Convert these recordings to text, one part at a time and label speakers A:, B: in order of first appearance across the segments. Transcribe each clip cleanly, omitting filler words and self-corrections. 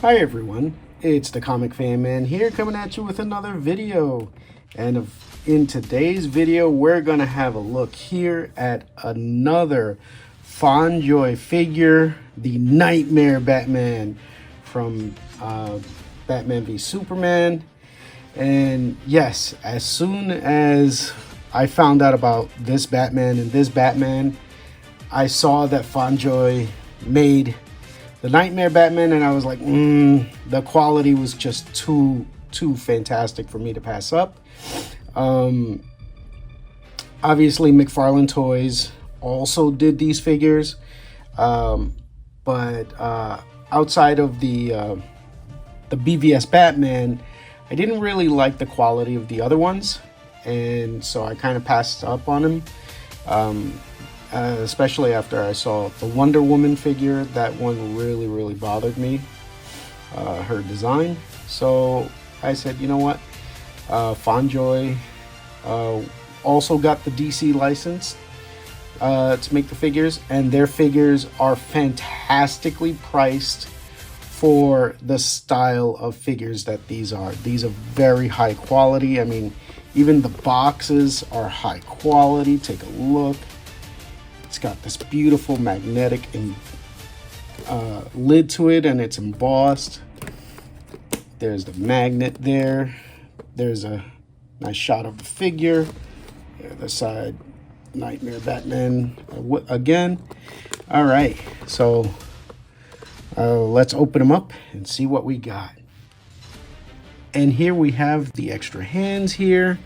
A: Hi everyone, it's the Comic Fan Man here coming at you with another video. And in today's video, we're going to have a look here at another FondJoy figure, the Nightmare Batman from Batman v Superman. And yes, as soon as I found out about this Batman and this Batman, I saw that FondJoy made the Nightmare Batman, and I was like, the quality was just too fantastic for me to pass up. Obviously, McFarlane Toys also did these figures, but outside of the BVS Batman, I didn't really like the quality of the other ones, and so I kind of passed up on him. Especially after I saw the Wonder Woman figure. That one really bothered me, her design. So I said, you know what, FondJoy also got the DC license to make the figures, and their figures are fantastically priced for the style of figures that these are. These are very high quality. I mean, even the boxes are high quality. Take a look. It's got this beautiful magnetic lid to it, and it's embossed. There's the magnet there. There's a nice shot of the figure. The other side, Nightmare Batman again. All right, so let's open them up and see what we got. And here we have the extra hands here.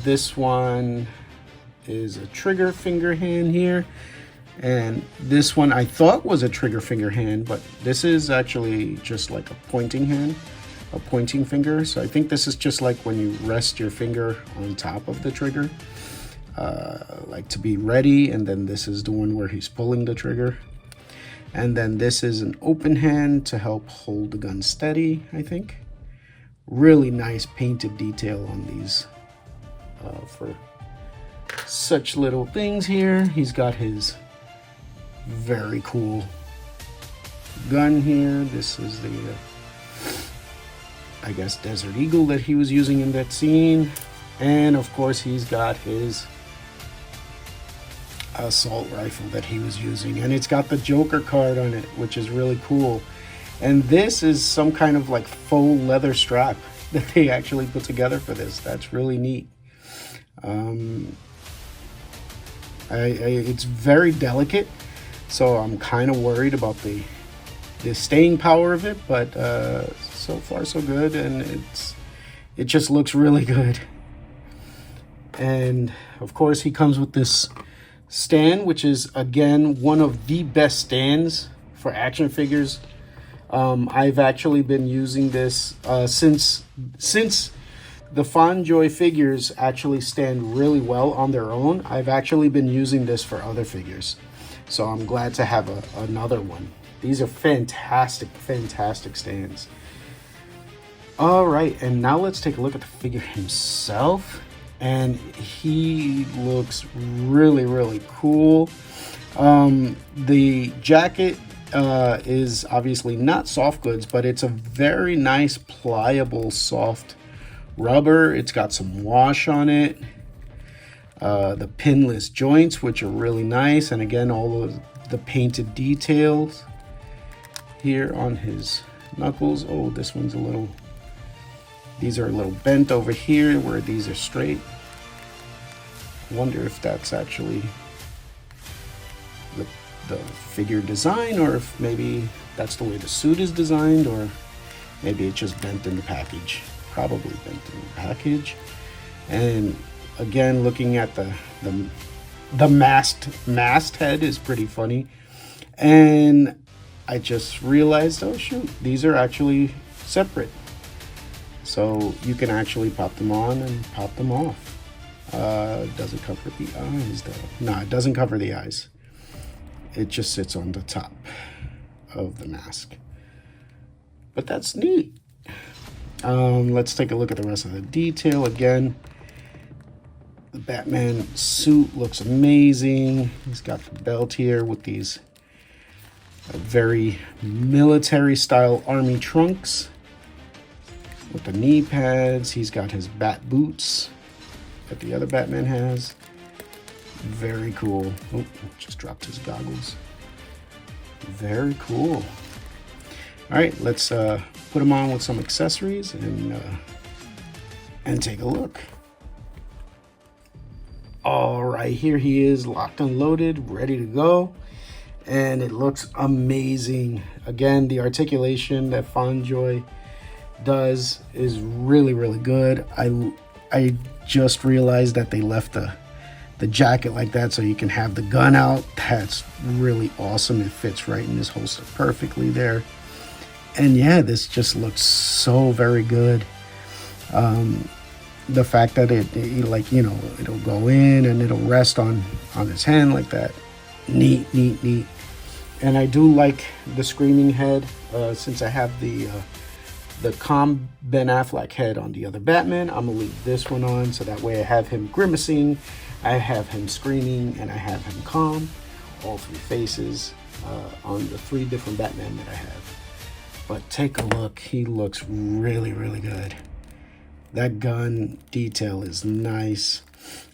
A: This one is a trigger finger hand here, and this one I thought was a trigger finger hand, but this is actually just like a pointing hand, a pointing finger. So I think this is just like when you rest your finger on top of the trigger, like to be ready, and then this is the one where he's pulling the trigger. And then this is an open hand to help hold the gun steady, I think. Really nice painted detail on these for such little things here. He's got his very cool gun here. This is the I guess Desert Eagle that he was using in that scene, and of course he's got his assault rifle that he was using, and it's got the Joker card on it, which is really cool. And this is some kind of like faux leather strap that they actually put together for this. That's really neat. It's very delicate, so I'm kind of worried about the staying power of it, but so far so good, and it just looks really good. And of course he comes with this stand, which is again one of the best stands for action figures. I've actually been using this since the FondJoy figures actually stand really well on their own. I've actually been using this for other figures, so I'm glad to have another one. These are fantastic stands. All right, and now let's take a look at the figure himself, and he looks really cool. The jacket is obviously not soft goods, but it's a very nice pliable soft rubber. It's got some wash on it. The pinless joints, which are really nice, and again all of the painted details here on his knuckles. Oh, this one's these are a little bent over here where these are straight. I wonder if that's actually the figure design, or if maybe that's the way the suit is designed, or maybe it's just bent in the package. Probably bent in the package. And again, looking at the masthead is pretty funny. And I just realized, oh shoot, these are actually separate, so you can actually pop them on and pop them off. Doesn't cover the eyes though. No, it doesn't cover the eyes. It just sits on the top of the mask, but that's neat. Let's take a look at the rest of the detail. Again, the Batman suit looks amazing. He's got the belt here with these very military style army trunks with the knee pads. He's got his bat boots that the other Batman has. Very cool. Oh, just dropped his goggles. Very cool. All right, let's put him on with some accessories and take a look. All right, here he is, locked and loaded, ready to go. And it looks amazing. Again, the articulation that FondJoy does is really, really good. I just realized that they left the jacket like that so you can have the gun out. That's really awesome. It fits right in this holster perfectly there. And yeah, this just looks so very good. The fact that it like, you know, it'll go in and it'll rest on his hand like that. Neat. And I do like the screaming head, since I have the calm Ben Affleck head on the other Batman. I'm gonna leave this one on so that way I have him grimacing, I have him screaming, and I have him calm. All three faces on the three different Batman that I have. But take a look, he looks really, really good. That gun detail is nice.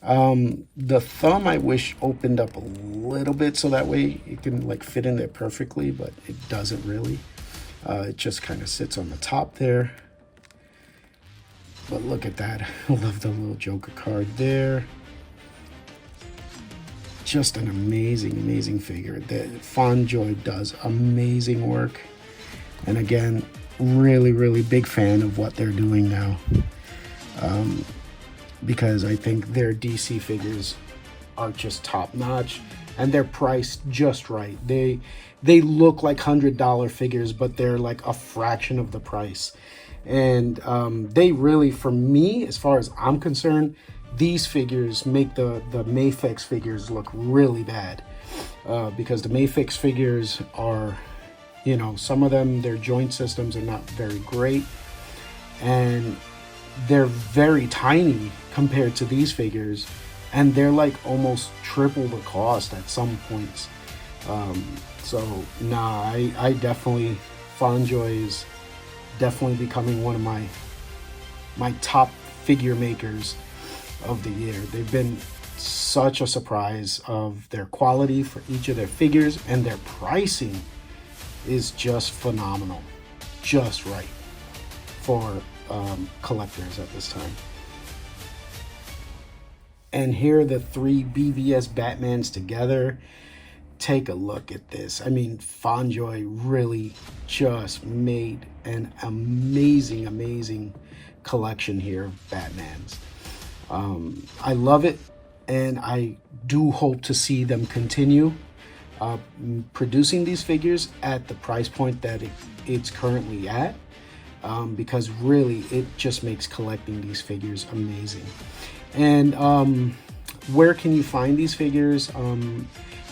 A: The thumb I wish opened up a little bit so that way it can like fit in there perfectly, but it doesn't really. It just kind of sits on the top there. But look at that. I love the little Joker card there. Just an amazing figure. The FondJoy does amazing work. And again, really big fan of what they're doing now. Because I think their DC figures are just top notch and they're priced just right. They look like $100 figures, but they're like a fraction of the price. And they really, for me, as far as I'm concerned, these figures make the Mafex figures look really bad. Because the Mafex figures are, you know, some of them, their joint systems are not very great. And they're very tiny compared to these figures. And they're like almost triple the cost at some points. So, nah, I definitely, FondJoy is definitely becoming one of my top figure makers of the year. They've been such a surprise of their quality for each of their figures, and their pricing is just phenomenal, just right for collectors at this time. And here are the three BVS Batmans together. Take a look at this. I mean, FondJoy really just made an amazing collection here of Batmans. I love it, and I do hope to see them continue producing these figures at the price point that it's currently at, because really it just makes collecting these figures amazing. And where can you find these figures?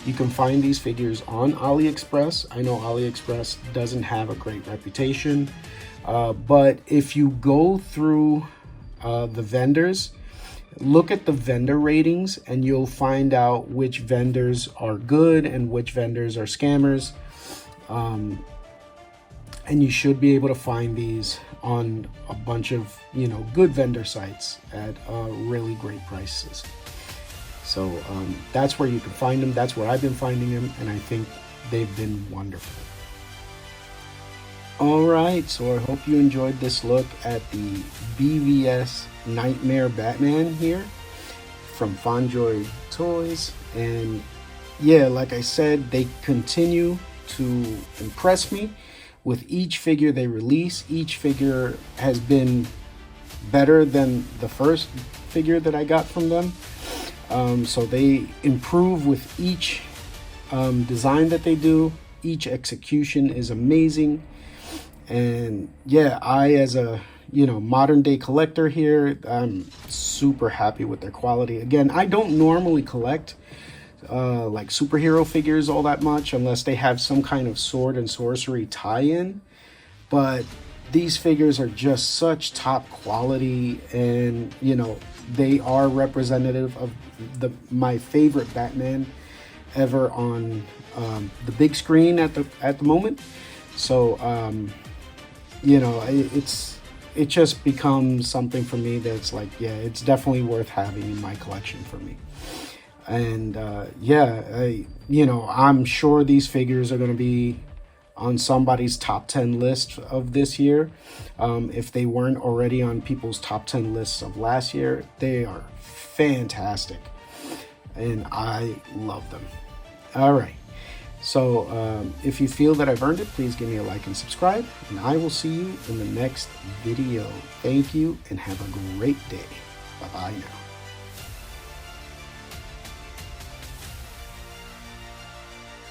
A: You can find these figures on AliExpress. I know AliExpress doesn't have a great reputation, but if you go through the vendors, look at the vendor ratings, and you'll find out which vendors are good and which vendors are scammers. And you should be able to find these on a bunch of, you know, good vendor sites at really great prices. So that's where you can find them. That's where I've been finding them, and I think they've been wonderful. All right, so I hope you enjoyed this look at the BVS Nightmare Batman here from FondJoy Toys. And yeah, like I said, they continue to impress me with each figure they release. Each figure has been better than the first figure that I got from them. So they improve with each design that they do. Each execution is amazing. And yeah, I, as a, you know, modern day collector here, I'm super happy with their quality. Again, I don't normally collect like superhero figures all that much unless they have some kind of sword and sorcery tie-in, but these figures are just such top quality, and you know, they are representative of my favorite Batman ever on the big screen at the moment. So you know, it just becomes something for me that's like, yeah, it's definitely worth having in my collection for me. And yeah, you know, I'm sure these figures are going to be on somebody's top 10 list of this year. If they weren't already on people's top 10 lists of last year, they are fantastic and I love them. All right, so if you feel that I've earned it, please give me a like and subscribe, and I will see you in the next video. Thank you and have a great day. Bye bye now.